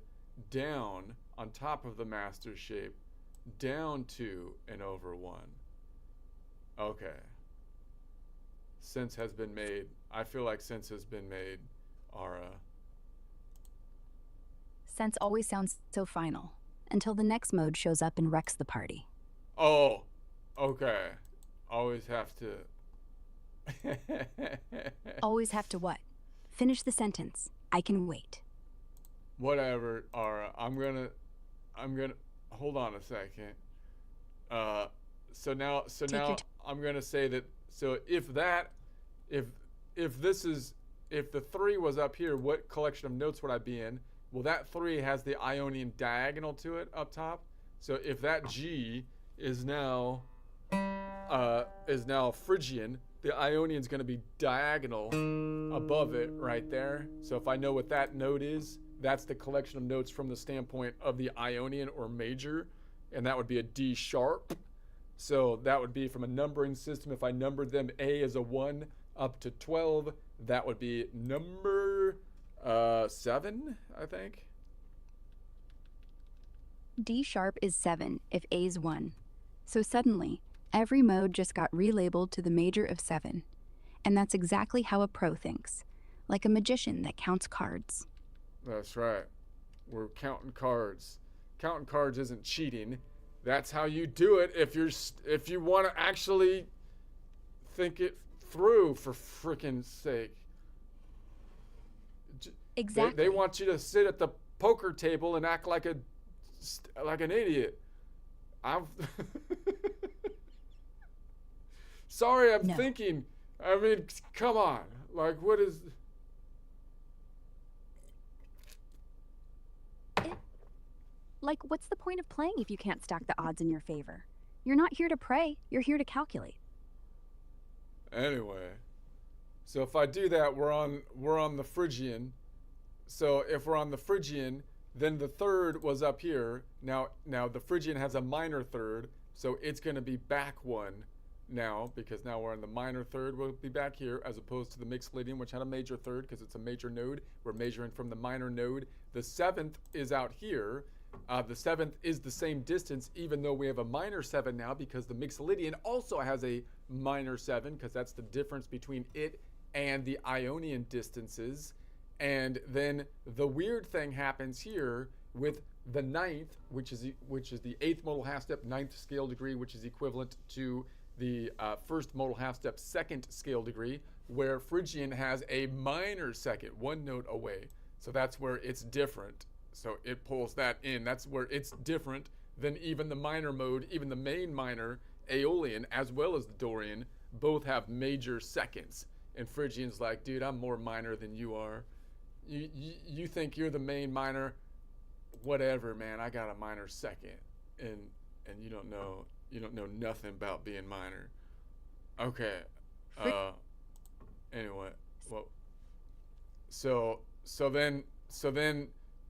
down on top of the master shape down to and over 1. Okay. Sense has been made. I feel like sense has been made, Ara. Sense always sounds so final, until the next mode shows up and wrecks the party. Oh, okay. Always have to. Always have to what? Finish the sentence. I can wait. Whatever, Ara. I'm gonna hold on a second. So now I'm gonna say that. So if the 3 was up here, what collection of notes would I be in? Well, that 3 has the Ionian diagonal to it up top. So if that G is now Phrygian, the Ionian's going to be diagonal above it right there. So if I know what that note is, that's the collection of notes from the standpoint of the Ionian or major, and that would be a D sharp. So that would be from a numbering system. If I numbered them, A is a 1 up to 12, that would be number 7, I think. D sharp is 7 if A's 1. So suddenly, every mode just got relabeled to the major of 7. And that's exactly how a pro thinks, like a magician that counts cards. That's right. We're counting cards. Counting cards isn't cheating. That's how you do it if you want to actually think it through, for frickin' sake. Exactly. They want you to sit at the poker table and act like an idiot. I'm sorry, I'm thinking. I mean, come on. Like, what is... Like, what's the point of playing if you can't stack the odds in your favor? You're not here to pray, you're here to calculate. Anyway, so if I do that, we're on the Phrygian. So if we're on the Phrygian, then the third was up here. Now the Phrygian has a minor third, so it's going to be back 1 now, because now we're on the minor third. We'll be back here, as opposed to the Mixolydian, which had a major third because it's a major node. We're measuring from the minor node. The 7th is out here. The 7th is the same distance, even though we have a minor 7 now, because the Mixolydian also has a minor 7, because that's the difference between it and the Ionian distances. And then the weird thing happens here with the 9th, which is the 8th modal half step, 9th scale degree, which is equivalent to the 1st modal half step, 2nd scale degree, where Phrygian has a minor 2nd, 1 note away. So that's where it's different. So it pulls that in. That's where it's different than even the minor mode, even the main minor, Aeolian, as well as the Dorian, both have major 2nds. And Phrygian's like, dude, I'm more minor than you are. You think you're the main minor? Whatever, man. I got a minor 2nd, and you don't know nothing about being minor. Okay. Anyway, well. So then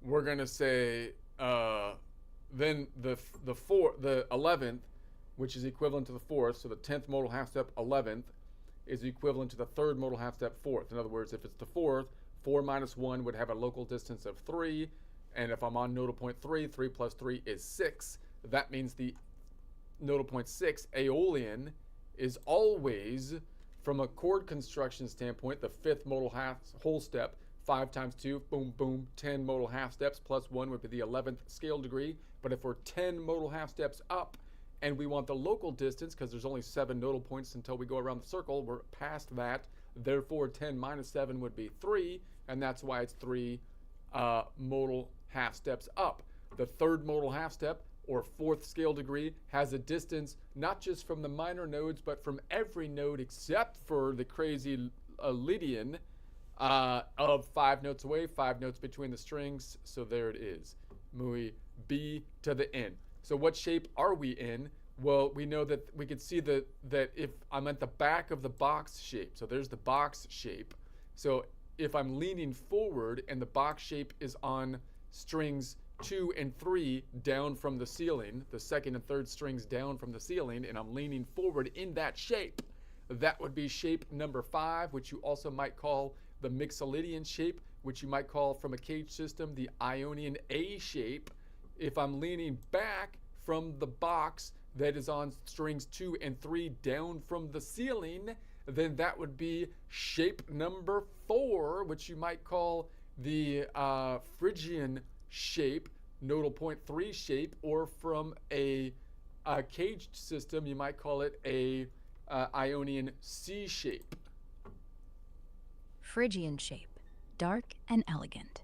we're gonna say then the 11th, which is equivalent to the 4th, so the 10th modal half step 11th is equivalent to the 3rd modal half step 4th. In other words, if it's the 4th, 4 minus 1 would have a local distance of 3, and if I'm on nodal point 3, 3 plus 3 is 6. That means the nodal point 6, Aeolian, is always From a chord construction standpoint, the fifth modal whole step, 5 times 2, boom, boom, 10 modal half steps, plus 1 would be the 11th scale degree. But if we're 10 modal half steps up, and we want the local distance, because there's only 7 nodal points until we go around the circle, we're past that. Therefore, 10 minus 7 would be 3, and that's why it's 3 modal half steps up. The third modal half step, or fourth scale degree, has a distance not just from the minor nodes, but from every node except for the crazy Lydian of 5 notes away, 5 notes between the strings. So there it is. Muy B to the N. So what shape are we in? Well, we know that we could see that if I'm at the back of the box shape, so there's the box shape. So if I'm leaning forward and the box shape is on strings 2 and 3 down from the ceiling, the second and third strings down from the ceiling, and I'm leaning forward in that shape, that would be shape number 5, which you also might call the Mixolydian shape, which you might call from a cage system the Ionian A shape. If I'm leaning back from the box that is on strings 2 and 3 down from the ceiling, then that would be shape number 4, which you might call the Phrygian shape, nodal point 3 shape, or from a caged system, you might call it a Ionian C shape. Phrygian shape, dark and elegant.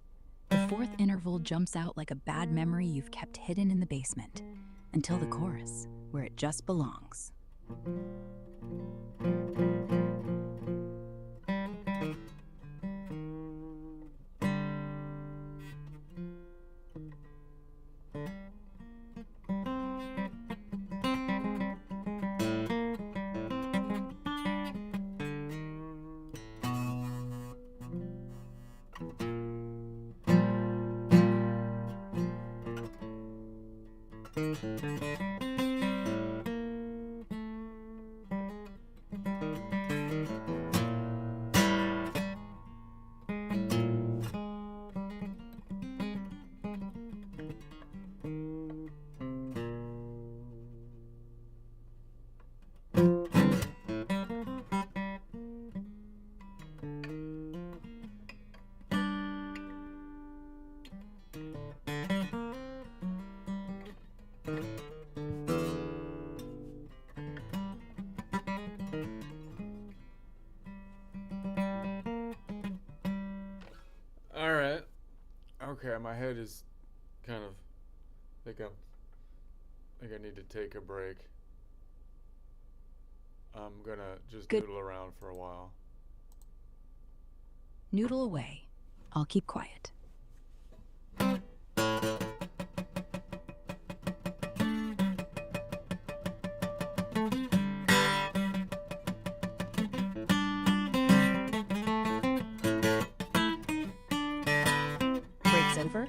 The fourth interval jumps out like a bad memory you've kept hidden in the basement, until the chorus, where it just belongs. All right. Okay, my head is kind of I think I need to take a break. I'm gonna just Good. noodle around for a while. Noodle away. I'll keep quiet. Break's over.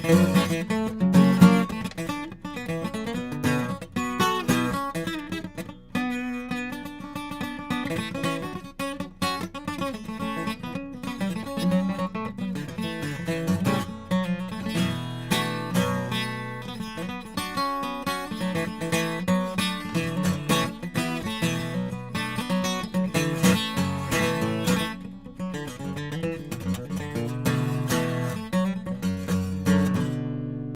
Bye.